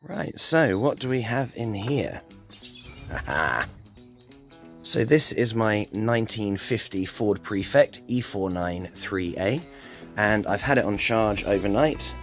Right, so what do we have in here? So this is my 1950 Ford Prefect E493A, and I've had it on charge overnight.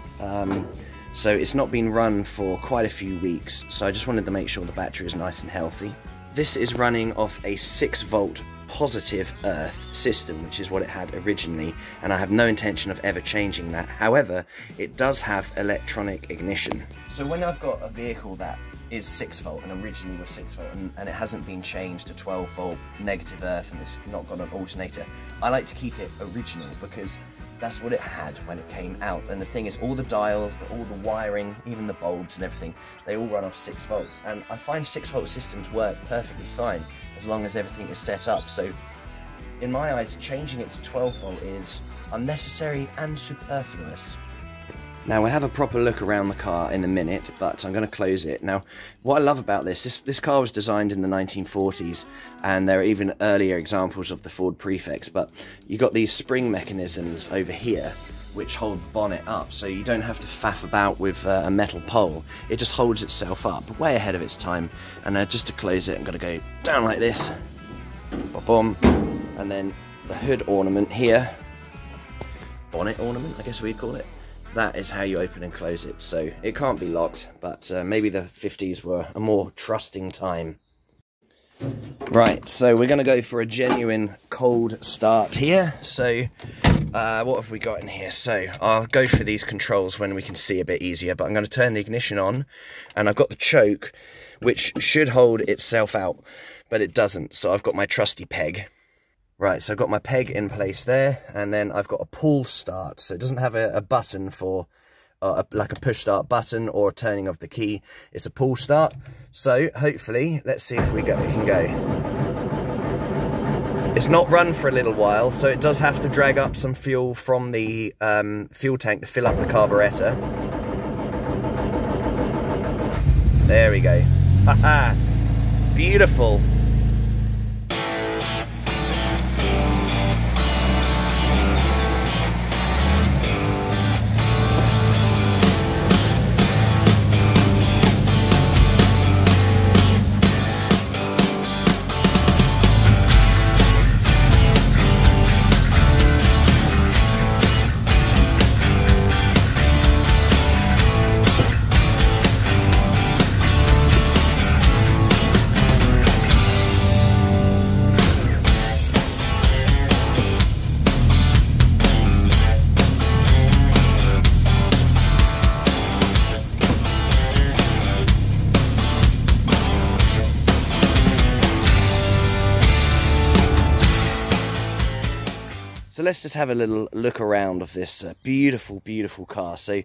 So it's not been run for quite a few weeks, so I just wanted to make sure the battery is nice and healthy. This is running off a 6-volt positive earth system, which is what it had originally, and I have no intention of ever changing that. However, it does have electronic ignition. So when I've got a vehicle that is 6-volt and originally was 6-volt and it hasn't been changed to 12-volt negative earth and it's not got an alternator, I like to keep it original because that's what it had when it came out. And the thing is, all the dials, all the wiring, even the bulbs and everything, they all run off 6 volts. And I find 6-volt systems work perfectly fine as long as everything is set up. So in my eyes, changing it to 12-volt is unnecessary and superfluous. Now we'll have a proper look around the car in a minute, but I'm going to close it. Now, what I love about this car was designed in the 1940s, and there are even earlier examples of the Ford Prefects, but you got these spring mechanisms over here which hold the bonnet up, so you don't have to faff about with a metal pole. It just holds itself up, way ahead of its time. And just to close it, I'm going to go down like this, boom, and then the hood ornament here, bonnet ornament, I guess we'd call it. That is how you open and close it, so it can't be locked, but maybe the 50s were a more trusting time. Right, so we're going to go for a genuine cold start here. So what have we got in here? So I'll go for these controls when we can see a bit easier, but I'm going to turn the ignition on, and I've got the choke, which should hold itself out, but it doesn't, so I've got my trusty peg. Right, so I've got my peg in place there, and then I've got a pull start, so it doesn't have a button for, like a push start button or turning of the key. It's a pull start, so hopefully, let's see if we can go. It's not run for a little while, so it does have to drag up some fuel from the fuel tank to fill up the carburetor. There we go. Haha, beautiful. So let's just have a little look around of this beautiful, beautiful car. So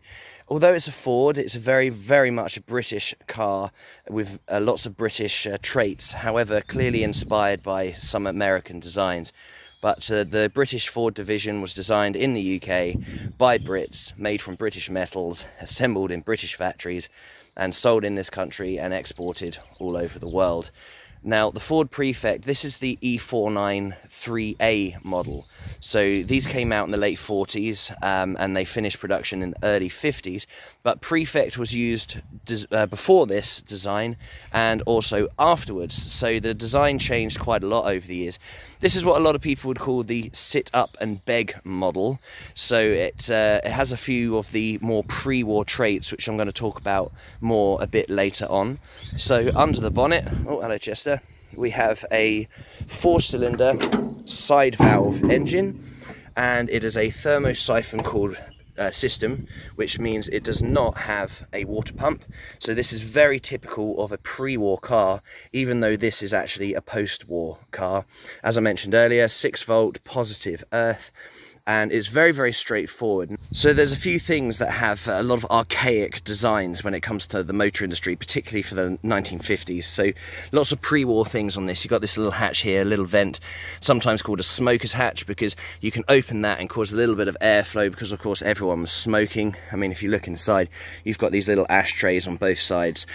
although it's a Ford, it's a very much a British car with lots of British traits, however, clearly inspired by some American designs. But the British Ford division was designed in the UK by Brits, made from British metals, assembled in British factories, and sold in this country and exported all over the world. Now, the Ford Prefect, this is the E493A model. So these came out in the late 40s and they finished production in the early 50s. But Prefect was used before this design and also afterwards. So the design changed quite a lot over the years. This is what a lot of people would call the sit up and beg model. So it has a few of the more pre-war traits, which I'm going to talk about more a bit later on. So under the bonnet, oh hello Chester, we have a 4-cylinder side valve engine, and it is a thermosiphon cooled system, which means it does not have a water pump. So this is very typical of a pre-war car, even though this is actually a post-war car. As I mentioned earlier, 6-volt positive earth, and it's very straightforward. So there's a few things that have a lot of archaic designs when it comes to the motor industry, particularly for the 1950s. So lots of pre-war things on this. You've got this little hatch here, a little vent, sometimes called a smoker's hatch, because you can open that and cause a little bit of airflow, because of course everyone was smoking. I mean, if you look inside, you've got these little ashtrays on both sides.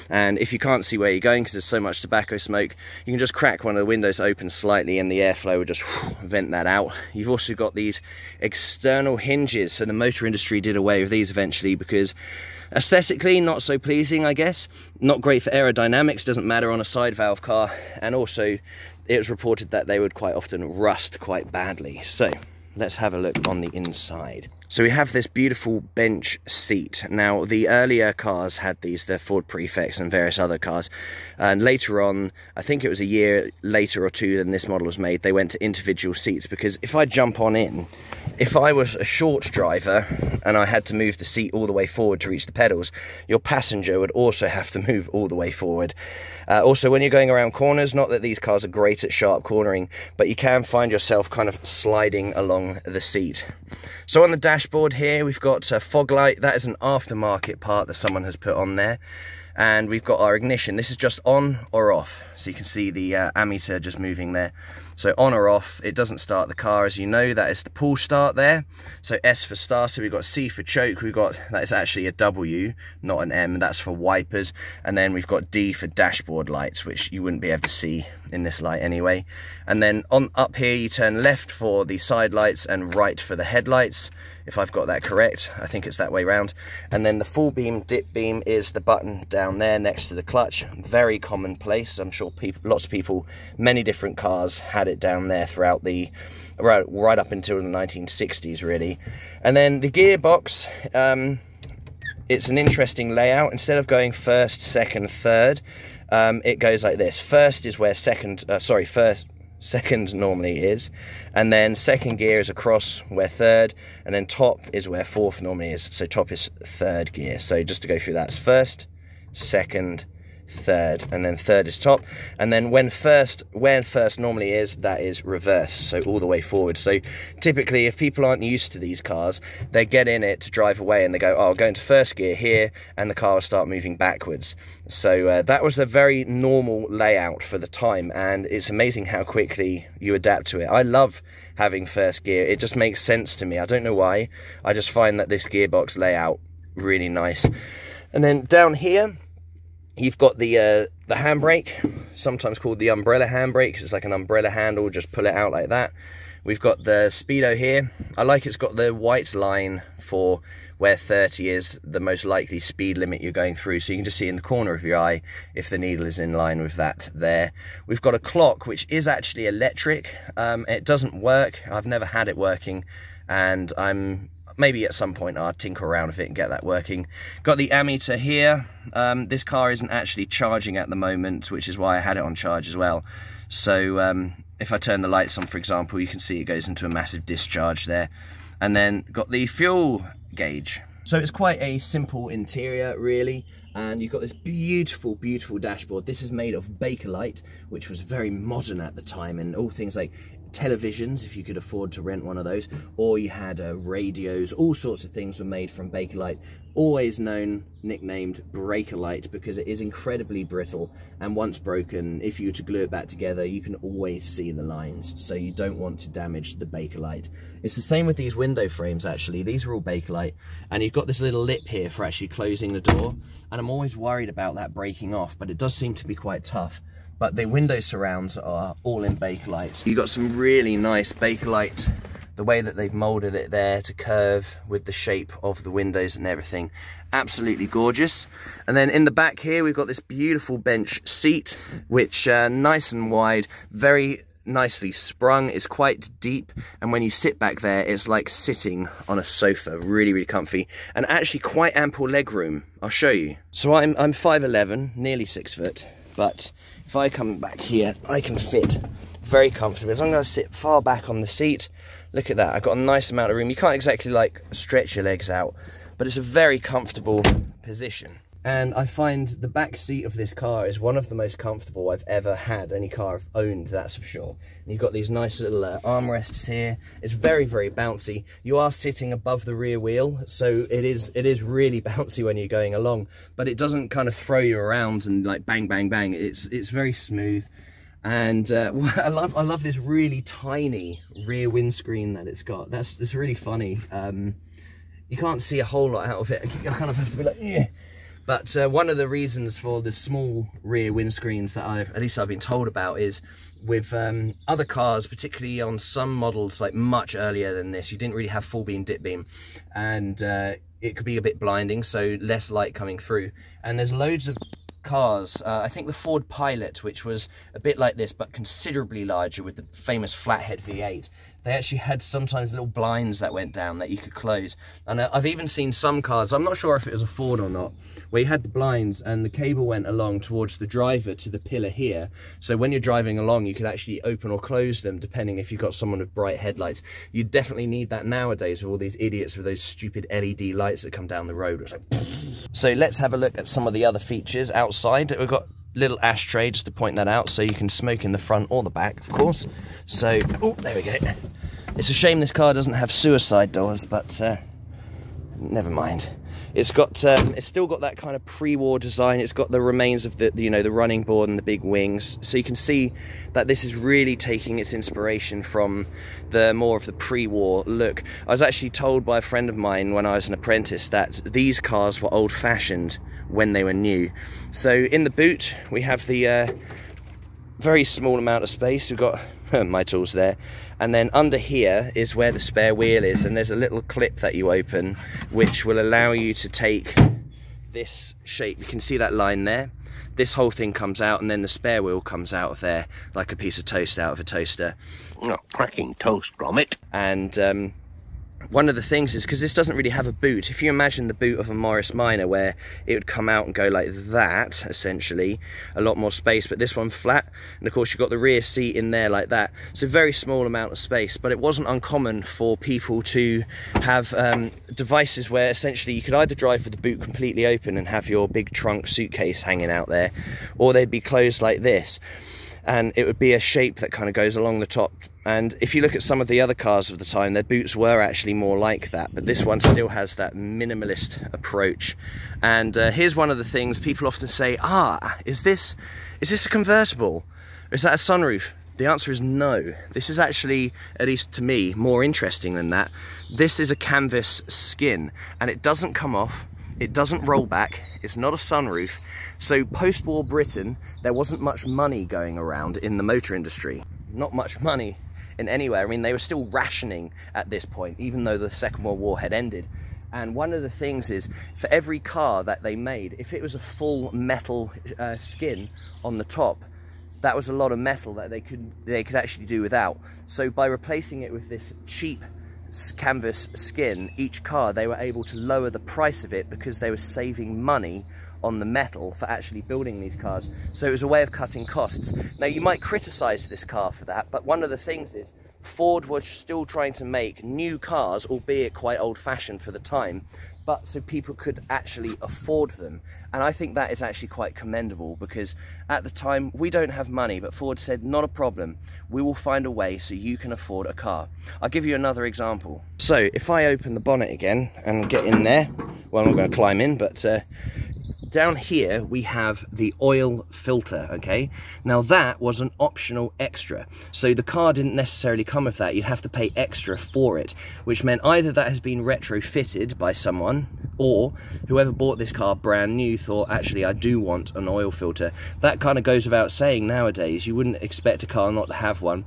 And if you can't see where you're going because there's so much tobacco smoke, you can just crack one of the windows open slightly and the airflow will just vent that out. You've also got these external hinges, so the motor industry did away with these eventually because Aesthetically, not so pleasing, I guess. Not great for aerodynamics, doesn't matter on a side valve car. And also, it was reported that they would quite often rust quite badly. So, let's have a look on the inside. So we have this beautiful bench seat. Now, the earlier cars had these, the Ford Prefects and various other cars. And later on, I think it was a year later or two than this model was made, they went to individual seats, because if I jump on in, if I was a short driver and I had to move the seat all the way forward to reach the pedals, your passenger would also have to move all the way forward. Also, when you're going around corners, not that these cars are great at sharp cornering, but you can find yourself kind of sliding along the seat. So on the dashboard here, we've got a fog light. That is an aftermarket part that someone has put on there. And we've got our ignition. This is just on or off. So you can see the ammeter just moving there. So on or off, it doesn't start the car. As you know, that is the pull start there. So S for starter, we've got C for choke. That is actually a W, not an M. That's for wipers. And then we've got D for dashboard lights, which you wouldn't be able to see in this light anyway. And then up here, you turn left for the side lights and right for the headlights, if I've got that correct. I think it's that way round. And then the full beam, dip beam is the button down there next to the clutch. Very commonplace. I'm sure lots of people, many different cars had it down there throughout the, right up until the 1960s really. And then the gearbox, it's an interesting layout. Instead of going first, second, third, it goes like this. First is where second normally is, and then second gear is across where third, and then top is where fourth normally is. So top is third gear. So just to go through that, it's first, second, third, and then third is top. And then when first normally is, that is reverse, so all the way forward. So typically, if people aren't used to these cars, they get in it to drive away and they go, oh, I'll go into first gear here, and the car will start moving backwards. So that was a very normal layout for the time, and it's amazing how quickly you adapt to it. I love having first gear. It just makes sense to me. I don't know why. I just find that this gearbox layout really nice. And then down here, you've got the handbrake, sometimes called the umbrella handbrake, because it's like an umbrella handle, just pull it out like that. We've got the speedo here. I like it's got the white line for where 30 is the most likely speed limit you're going through, so you can just see in the corner of your eye if the needle is in line with that there. We've got a clock, which is actually electric. It doesn't work. I've never had it working, and maybe at some point I'll tinker around with it and get that working. Got the ammeter here. This car isn't actually charging at the moment, which is why I had it on charge as well. So if I turn the lights on, for example, you can see it goes into a massive discharge there. And then got the fuel gauge. So it's quite a simple interior really, and you've got this beautiful, beautiful dashboard. This is made of Bakelite, which was very modern at the time, and all things like televisions, if you could afford to rent one of those, or you had radios, all sorts of things were made from Bakelite, always nicknamed Breakalite, because it is incredibly brittle, and once broken, if you were to glue it back together, you can always see the lines, so you don't want to damage the Bakelite. It's the same with these window frames actually. These are all Bakelite, and you've got this little lip here for actually closing the door, and I'm always worried about that breaking off, but it does seem to be quite tough. But the window surrounds are all in Bakelite. You've got some really nice Bakelite, the way that they've molded it there to curve with the shape of the windows and everything. Absolutely gorgeous. And then in the back here, we've got this beautiful bench seat, which nice and wide, very nicely sprung. It's quite deep, and when you sit back there, it's like sitting on a sofa. Really, really comfy, and actually quite ample leg room. I'll show you. So I'm 5'11", nearly 6 foot, but if I come back here, I can fit very comfortably. As long as I sit far back on the seat, look at that. I've got a nice amount of room. You can't exactly like stretch your legs out, but it's a very comfortable position. And I find the back seat of this car is one of the most comfortable I've ever had any car I've owned, that's for sure. And you've got these nice little armrests here. It's very, very bouncy. You are sitting above the rear wheel, so it is really bouncy when you're going along, but it doesn't kind of throw you around and like bang, bang, bang. It's very smooth. And I love this really tiny rear windscreen that it's got. That's really funny. You can't see a whole lot out of it. I kind of have to be like, yeah. But one of the reasons for the small rear windscreens that at least I've been told about, is with other cars, particularly on some models like much earlier than this, you didn't really have full beam, dip beam, and it could be a bit blinding, so less light coming through. And there's loads of cars, I think the Ford Pilot, which was a bit like this but considerably larger with the famous flathead V8, they actually had sometimes little blinds that went down that you could close. And I've even seen some cars, I'm not sure if it was a Ford or not, where you had the blinds and the cable went along towards the driver to the pillar here. So when you're driving along, you could actually open or close them depending if you've got someone with bright headlights. You definitely need that nowadays with all these idiots with those stupid LED lights that come down the road. It's like... So let's have a look at some of the other features outside. We've got little ashtray, just to point that out, so you can smoke in the front or the back, of course. So, oh, there we go. It's a shame this car doesn't have suicide doors, but never mind. It's got, it's still got that kind of pre-war design. It's got the remains of the, you know, the running board and the big wings. So you can see that this is really taking its inspiration from the more of the pre-war look. I was actually told by a friend of mine when I was an apprentice that these cars were old-fashioned when they were new. So in the boot, we have the very small amount of space. We've got my tools there, and then under here is where the spare wheel is, and there's a little clip that you open which will allow you to take this shape. You can see that line there. This whole thing comes out, and then the spare wheel comes out of there like a piece of toast out of a toaster. Oh, cracking toast, Gromit. And one of the things is, because this doesn't really have a boot, if you imagine the boot of a Morris Minor where it would come out and go like that, essentially, a lot more space, but this one flat, and of course you've got the rear seat in there like that, so very small amount of space. But it wasn't uncommon for people to have devices where essentially you could either drive with the boot completely open and have your big trunk suitcase hanging out there, or they'd be closed like this, and it would be a shape that kind of goes along the top. And if you look at some of the other cars of the time, their boots were actually more like that, but this one still has that minimalist approach. And here's one of the things people often say, is this a convertible? Is that a sunroof? The answer is no. This is actually, at least to me, more interesting than that. This is a canvas skin, and it doesn't come off, it doesn't roll back, it's not a sunroof. So post-war Britain, there wasn't much money going around in the motor industry. Not much money in anywhere. I mean, they were still rationing at this point, even though the Second World War had ended. And one of the things is, for every car that they made, if it was a full metal skin on the top, that was a lot of metal that they could actually do without. So by replacing it with this cheap canvas skin, each car, they were able to lower the price of it because they were saving money on the metal for actually building these cars. So it was a way of cutting costs. Now, you might criticize this car for that, but one of the things is Ford was still trying to make new cars, albeit quite old-fashioned for the time, but so people could actually afford them. And I think that is actually quite commendable, because at the time we don't have money, but Ford said, not a problem, we will find a way so you can afford a car. I'll give you another example. So if I open the bonnet again and get in there, well, I'm not going to climb in, but down here we have the oil filter, okay? Now that was an optional extra. So the car didn't necessarily come with that. You'd have to pay extra for it, which meant either that has been retrofitted by someone, or whoever bought this car brand new thought, actually, I do want an oil filter. That kind of goes without saying nowadays. You wouldn't expect a car not to have one.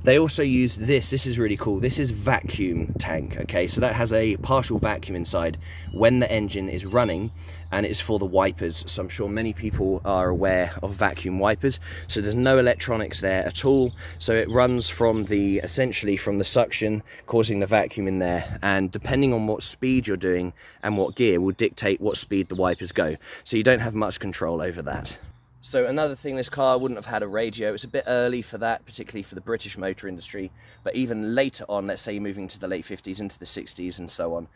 They also use this is really cool. This is vacuum tank, okay? So that has a partial vacuum inside when the engine is running, and it's for the wipers. So I'm sure many people are aware of vacuum wipers. So there's no electronics there at all. So it runs from the, essentially from the suction, causing the vacuum in there. And depending on what speed you're doing and what gear will dictate what speed the wipers go. So you don't have much control over that. So another thing, this car wouldn't have had a radio. It's a bit early for that, particularly for the British motor industry. But even later on, let's say moving to the late 50s into the 60s and so on,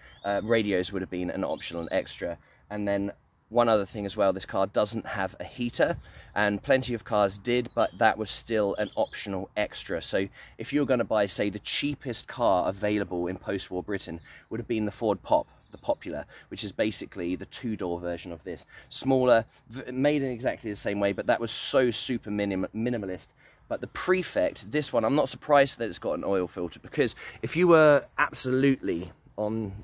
radios would have been an optional extra. And then one other thing as well, this car doesn't have a heater, and plenty of cars did, but that was still an optional extra. So if you were going to buy, say, the cheapest car available in post-war Britain would have been the Ford Pop, the Popular, which is basically the two-door version of this. Smaller, made in exactly the same way, but that was so super minimalist. But the Prefect, this one, I'm not surprised that it's got an oil filter, because if you were absolutely on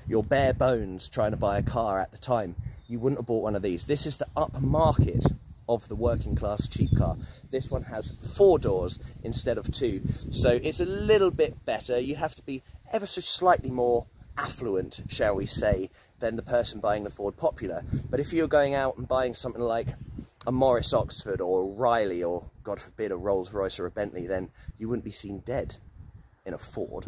your bare bones trying to buy a car at the time, you wouldn't have bought one of these. This is the upmarket of the working class cheap car. This one has 4 doors instead of 2. So it's a little bit better. You have to be ever so slightly more affluent, shall we say, than the person buying the Ford Popular. But if you're going out and buying something like a Morris Oxford or a Riley or, God forbid, a Rolls-Royce or a Bentley, then you wouldn't be seen dead in a Ford.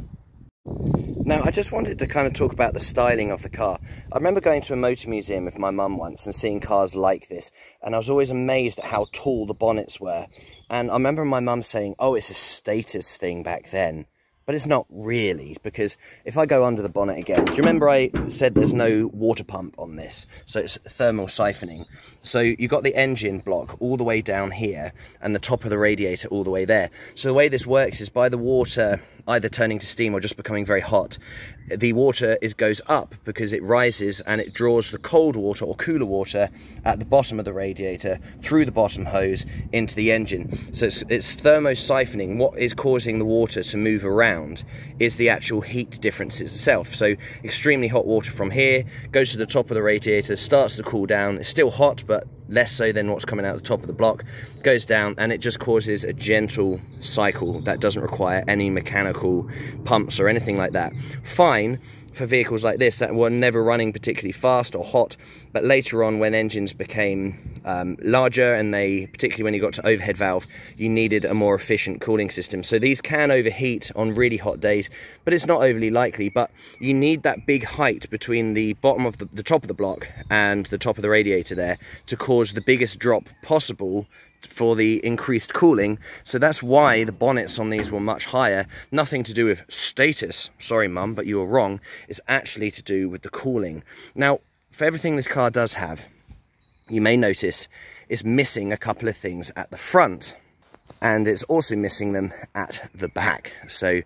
Now, I just wanted to kind of talk about the styling of the car. I remember going to a motor museum with my mum once and seeing cars like this, and I was always amazed at how tall the bonnets were. And I remember my mum saying, oh, it's a status thing back then. But it's not really, because if I go under the bonnet again, do you remember I said there's no water pump on this? So it's thermal siphoning. So you've got the engine block all the way down here and the top of the radiator all the way there. So the way this works is by the water either turning to steam or just becoming very hot, the water goes up because it rises and it draws the cold water or cooler water at the bottom of the radiator through the bottom hose into the engine. So it's thermosiphoning. What is causing the water to move around is the actual heat difference itself. So extremely hot water from here goes to the top of the radiator, starts to cool down. It's still hot, but less so than what's coming out the top of the block, goes down, and it just causes a gentle cycle that doesn't require any mechanical pumps or anything like that. Fine for vehicles like this that were never running particularly fast or hot, but later on when engines became larger, and particularly when you got to overhead valve, you needed a more efficient cooling system. So these can overheat on really hot days, but it's not overly likely. But you need that big height between the bottom of the top of the block and the top of the radiator there to cause the biggest drop possible for the increased cooling. So that's why the bonnets on these were much higher. Nothing to do with status, sorry mum, but you were wrong. It's actually to do with the cooling. Now, for everything this car does have, you may notice it's missing a couple of things at the front, and it's also missing them at the back. So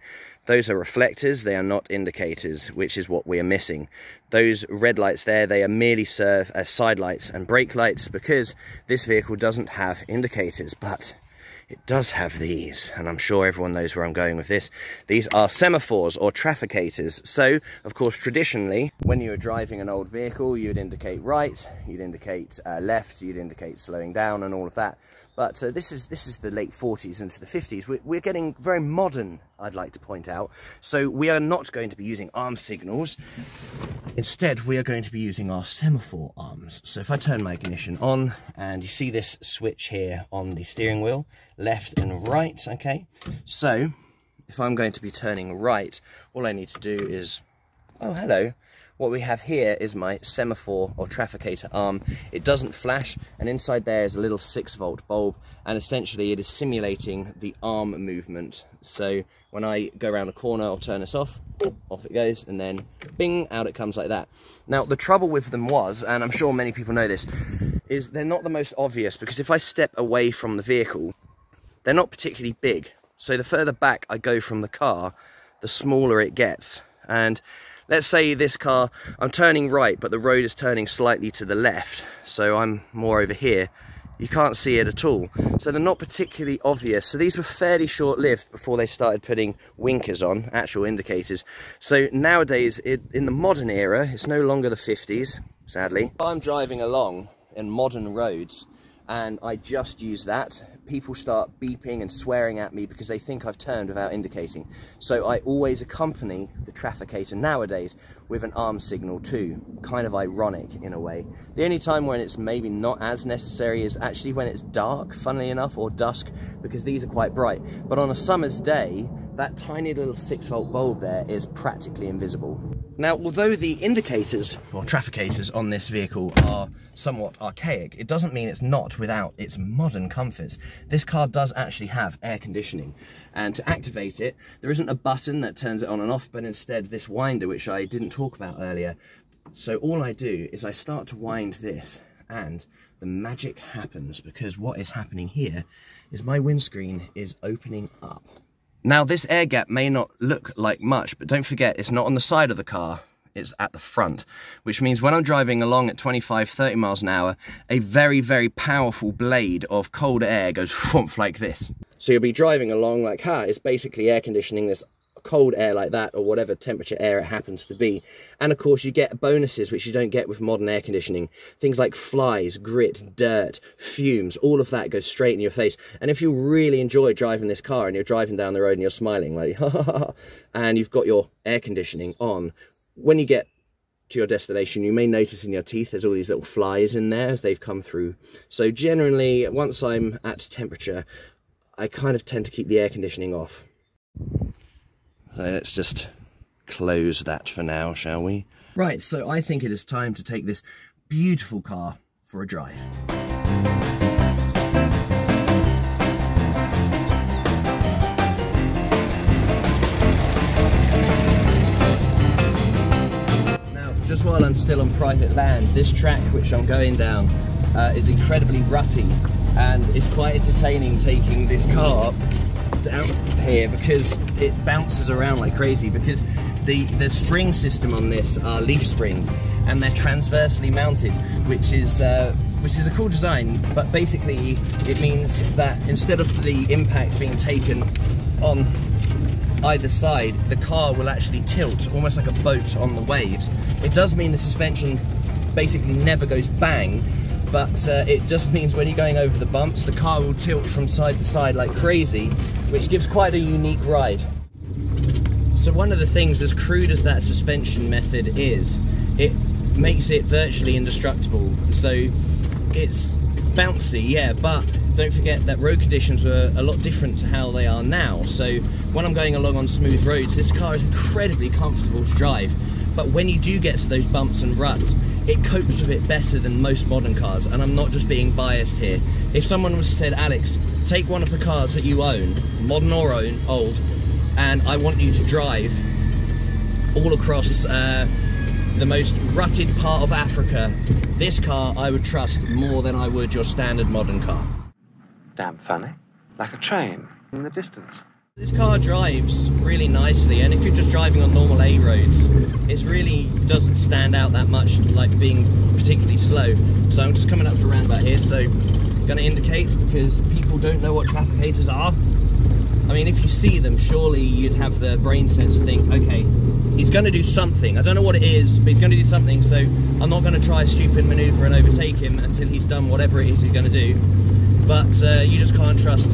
those are reflectors, they are not indicators, which is what we are missing. Those red lights there, they merely serve as side lights and brake lights, because this vehicle doesn't have indicators, but it does have these, and I'm sure everyone knows where I'm going with this. These are semaphores or trafficators. So, of course, traditionally, when you were driving an old vehicle, you'd indicate right, you'd indicate left, you'd indicate slowing down and all of that. But this is the late 40s into the 50s. We're getting very modern, I'd like to point out. So we are not going to be using arm signals. Instead, we are going to be using our semaphore arms. So if I turn my ignition on, and you see this switch here on the steering wheel, left and right, okay? So if I'm going to be turning right, all I need to do is, oh, hello. What we have here is my semaphore or trafficator arm. It doesn't flash, and inside there is a little 6-volt bulb, and essentially it is simulating the arm movement. So when I go around a corner, I'll turn this off it goes, and then bing, out it comes like that. Now, the trouble with them was, and I'm sure many people know this, is they're not the most obvious, because if I step away from the vehicle, they're not particularly big. So the further back I go from the car, the smaller it gets. And let's say this car, I'm turning right, but the road is turning slightly to the left, so I'm more over here. You can't see it at all. So they're not particularly obvious. So these were fairly short-lived before they started putting winkers on, actual indicators. So nowadays, in the modern era, it's no longer the 50s, sadly. I'm driving along in modern roads, and I just use that. People start beeping and swearing at me because they think I've turned without indicating. So I always accompany the trafficator nowadays with an arm signal too. Kind of ironic in a way. The only time when it's maybe not as necessary is actually when it's dark, funnily enough, or dusk, because these are quite bright. But on a summer's day, that tiny little 6-volt bulb there is practically invisible. Now, although the indicators, or trafficators, on this vehicle are somewhat archaic, it doesn't mean it's not without its modern comforts. This car does actually have air conditioning, and to activate it, there isn't a button that turns it on and off, but instead this winder, which I didn't talk about earlier. So all I do is I start to wind this, and the magic happens, because what is happening here is my windscreen is opening up. Now, this air gap may not look like much, but don't forget, it's not on the side of the car, it's at the front, which means when I'm driving along at 25, 30 miles an hour, a very, very powerful blade of cold air goes whoomp like this. So you'll be driving along like, it's basically air conditioning this cold air like that, or whatever temperature air it happens to be. And of course you get bonuses which you don't get with modern air conditioning. Things like flies, grit, dirt, fumes, all of that goes straight in your face. And if you really enjoy driving this car and you're driving down the road and you're smiling like, ha ha ha, and you've got your air conditioning on, when you get to your destination, you may notice in your teeth there's all these little flies in there as they've come through. So generally, once I'm at temperature, I kind of tend to keep the air conditioning off. So let's just close that for now, shall we? Right, so I think it is time to take this beautiful car for a drive. Now, just while I'm still on private land, this track which I'm going down is incredibly rutty, and it's quite entertaining taking this car down here because it bounces around like crazy, because the spring system on this are leaf springs, and they're transversely mounted, which is a cool design. But basically it means that instead of the impact being taken on either side, the car will actually tilt almost like a boat on the waves. It does mean the suspension basically never goes bang, but it just means when you're going over the bumps, the car will tilt from side to side like crazy, which gives quite a unique ride. So one of the things, as crude as that suspension method is, it makes it virtually indestructible. So it's bouncy, yeah, but don't forget that road conditions were a lot different to how they are now. So when I'm going along on smooth roads, this car is incredibly comfortable to drive. But when you do get to those bumps and ruts, it copes with it better than most modern cars. And I'm not just being biased here. If someone was said, Alex, take one of the cars that you own, modern or old, and I want you to drive all across the most rutted part of Africa, this car I would trust more than I would your standard modern car. Damn funny. Like a train in the distance. This car drives really nicely, and if you're just driving on normal A roads, it really doesn't stand out that much like being particularly slow. So I'm just coming up to a roundabout here, so I'm going to indicate because people don't know what traffic haters are. I mean, if you see them, surely you'd have the brain sense to think, okay, he's going to do something. I don't know what it is, but he's going to do something, so I'm not going to try a stupid manoeuvre and overtake him until he's done whatever it is he's going to do. But you just can't trust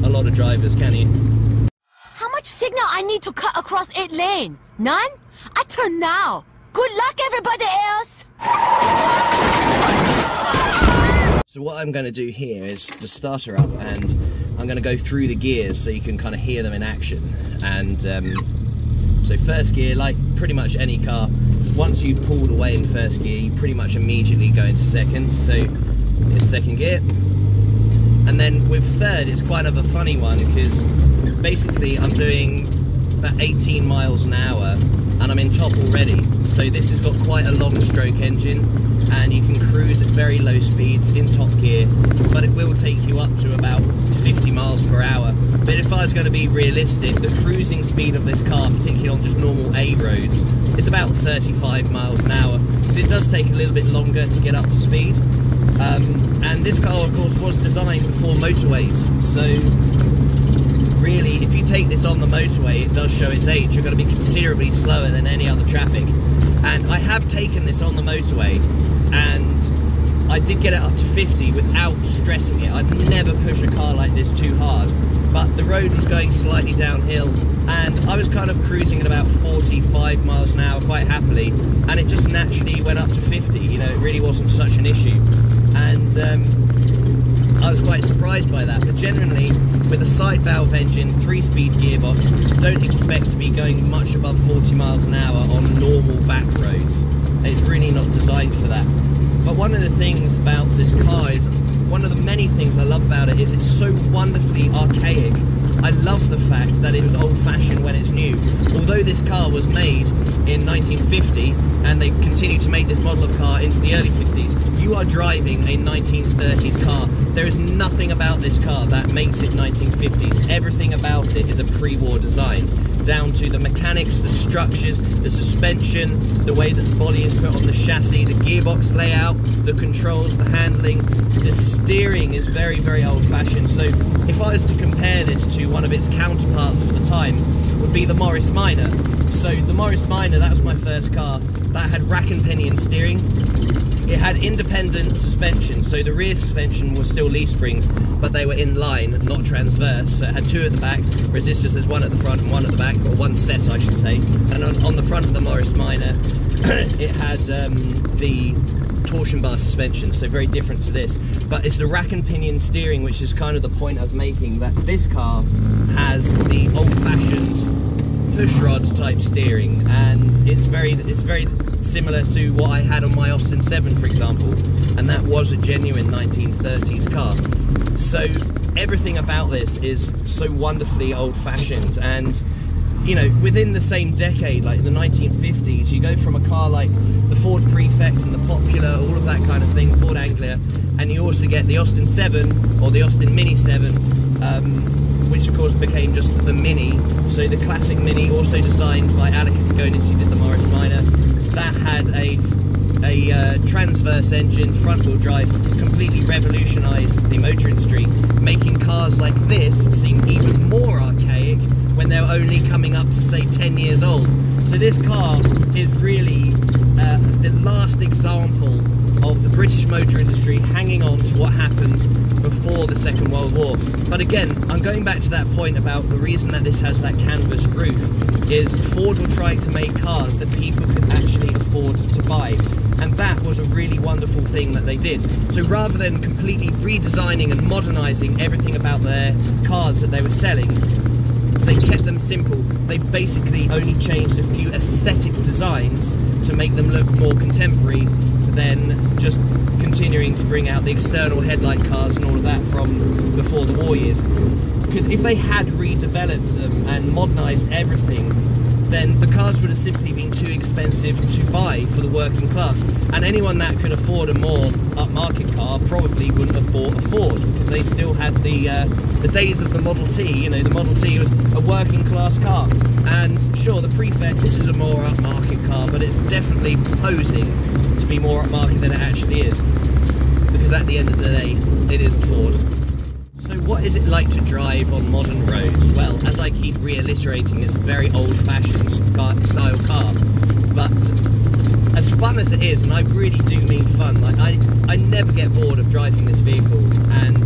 a lot of drivers, can you? How much signal I need to cut across 8 lane? None? I turn now. Good luck, everybody else! So what I'm going to do here is the starter up, and I'm going to go through the gears so you can kind of hear them in action. And so first gear, like pretty much any car, once you've pulled away in first gear, you pretty much immediately go into second. So it's second gear. And then with third, it's quite of a funny one because basically I'm doing about 18 miles an hour and I'm in top already. So this has got quite a long stroke engine, and you can cruise at very low speeds in top gear, but it will take you up to about 50 miles per hour. But if I was going to be realistic, the cruising speed of this car, particularly on just normal A roads, is about 35 miles an hour, because it does take a little bit longer to get up to speed. And this car, of course, was designed for motorways, so really, if you take this on the motorway, it does show its age. You're going to be considerably slower than any other traffic. And I have taken this on the motorway, and I did get it up to 50 without stressing it. I'd never push a car like this too hard, but the road was going slightly downhill, and I was kind of cruising at about 45 miles an hour quite happily, and it just naturally went up to 50. You know, it really wasn't such an issue, and I was quite surprised by that. But generally, with a side valve engine, 3-speed gearbox, don't expect to be going much above 40 miles an hour on normal back roads. It's really not designed for that. But one of the things about this car is, one of the many things I love about it is it's so wonderfully archaic. I love the fact that it was old-fashioned when it's new. Although this car was made in 1950 and they continue to make this model of car into the early 50s, you are driving a 1930s car. There is nothing about this car that makes it 1950s. Everything about it is a pre-war design, down to the mechanics, the structures, the suspension, the way that the body is put on the chassis, the gearbox layout, the controls, the handling. The steering is very, very old-fashioned. So if I was to compare this to one of its counterparts of the time, would be the Morris Minor. So the Morris Minor, that was my first car, that had rack and pinion steering. It had independent suspension, so the rear suspension was still leaf springs, but they were in line, not transverse. So it had two at the back, resistors, there's one at the front and one at the back, or one set I should say. And on the front of the Morris Minor, it had the torsion bar suspension, so very different to this. But it's the rack and pinion steering, which is kind of the point I was making, that this car has the old-fashioned pushrod type steering, and it's very similar to what I had on my Austin 7, for example, and that was a genuine 1930s car. So everything about this is so wonderfully old-fashioned. And you know, within the same decade, like the 1950s, you go from a car like the Ford Prefect and the Popular, all of that kind of thing, Ford Anglia, and you also get the Austin 7 or the Austin Mini 7, which of course became just the Mini. So the classic Mini, also designed by Alec Isagonis, who did the Morris Minor, that had a transverse engine, front-wheel drive, completely revolutionised the motor industry, making cars like this seem even more archaic when they're only coming up to, say, 10 years old. So this car is really the last example of the British motor industry hanging on to what happened before the Second World War. But again, I'm going back to that point about the reason that this has that canvas roof is Ford were trying to make cars that people could actually afford to buy. And that was a really wonderful thing that they did. So rather than completely redesigning and modernising everything about their cars that they were selling, they kept them simple. They basically only changed a few aesthetic designs to make them look more contemporary than just continuing to bring out the external headlight cars and all of that from before the war years. Because if they had redeveloped them and modernised everything, then the cars would have simply been too expensive to buy for the working class. And anyone that could afford a more upmarket car probably wouldn't have bought a Ford, because they still had the days of the Model T. You know, the Model T was a working class car. And sure, the Prefect, this is a more upmarket car, but it's definitely posing to be more upmarket than it actually is. Because at the end of the day, it is a Ford. So what is it like to drive on modern roads? Well, as I keep reiterating, it's a very old-fashioned style car, but as fun as it is, and I really do mean fun, like I never get bored of driving this vehicle. And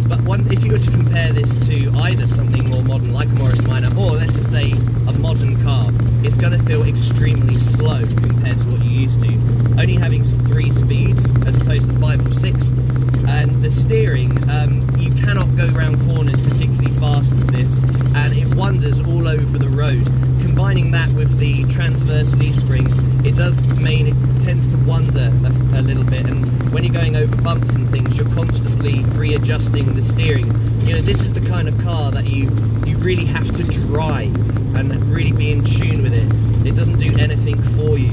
but if you were to compare this to either something more modern like a Morris Minor, or let's just say a modern car, it's going to feel extremely slow compared to what you used to. Only having 3 speeds as opposed to 5 or 6. And the steering, you cannot go around corners particularly fast with this, and it wanders all over the road. Combining that with the transverse leaf springs, it tends to wander a little bit, and when you're going over bumps and things, you're constantly readjusting the steering. You know, this is the kind of car that you really have to drive and really be in tune with it. It doesn't do anything for you.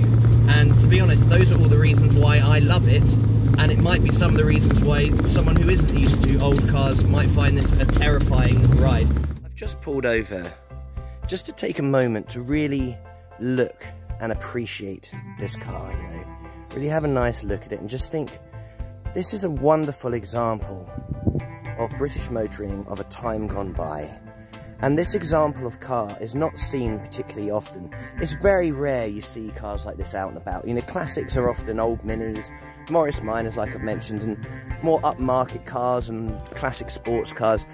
And to be honest, those are all the reasons why I love it. And it might be some of the reasons why someone who isn't used to old cars might find this a terrifying ride. I've just pulled over just to take a moment to really look and appreciate this car, you know. Really have a nice look at it and just think, this is a wonderful example of British motoring of a time gone by. And this example of car is not seen particularly often. It's very rare you see cars like this out and about. You know, classics are often old Minis, Morris Minors like I've mentioned, and more upmarket cars and classic sports cars.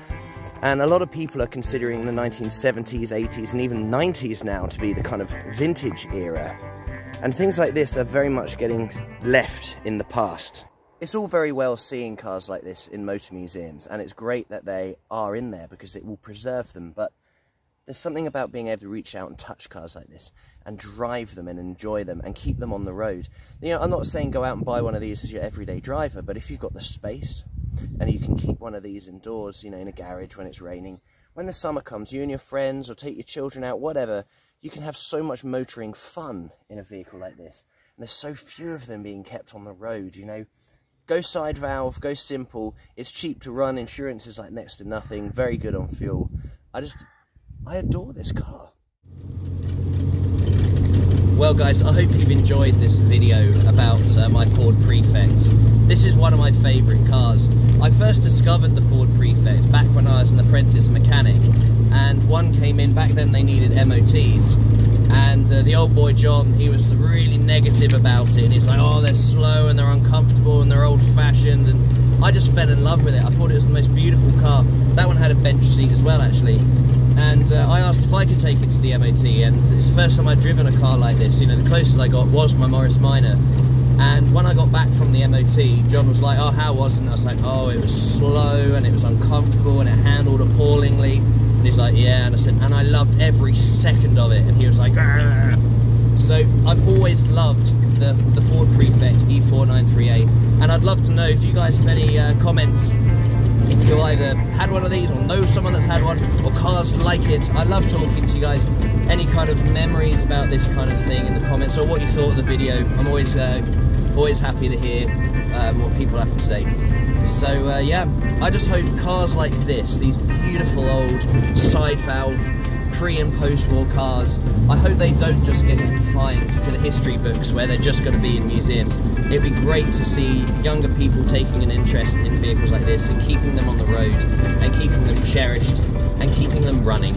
And a lot of people are considering the 1970s, 80s and even 90s now to be the kind of vintage era. And things like this are very much getting left in the past. It's all very well seeing cars like this in motor museums, and it's great that they are in there because it will preserve them, but there's something about being able to reach out and touch cars like this and drive them and enjoy them and keep them on the road. You know, I'm not saying go out and buy one of these as your everyday driver, but if you've got the space and you can keep one of these indoors, you know, in a garage when it's raining, when the summer comes, you and your friends or take your children out, whatever, you can have so much motoring fun in a vehicle like this. And there's so few of them being kept on the road, you know. Go side valve, go simple, it's cheap to run, insurance is like next to nothing, very good on fuel. I adore this car. Well guys, I hope you've enjoyed this video about my Ford Prefect. This is one of my favourite cars. I first discovered the Ford Prefect back when I was an apprentice mechanic, and one came in, back then they needed MOTs, and the old boy John, he was really negative about it. He's like, oh, they're slow and they're uncomfortable and they're old-fashioned, and I just fell in love with it. I thought it was the most beautiful car. That one had a bench seat as well, actually, and I asked if I could take it to the MOT, and it's the first time I'd driven a car like this. You know, the closest I got was my Morris Minor. And when I got back from the MOT, John was like, oh, how was it? And I was like, oh, it was slow and it was uncomfortable and it handled appallingly. And he's like, yeah. And I said, and I loved every second of it. And he was like, argh. So I've always loved the Ford Prefect E493A. And I'd love to know if you guys have any comments, if you either had one of these or know someone that's had one, or cars like it. I love talking to you guys. Any kind of memories about this kind of thing in the comments, or what you thought of the video. I'm always happy to hear what people have to say. So yeah, I just hope cars like this, these beautiful old side valve pre and post-war cars, I hope they don't just get confined to the history books where they're just going to be in museums. It'd be great to see younger people taking an interest in vehicles like this and keeping them on the road and keeping them cherished and keeping them running.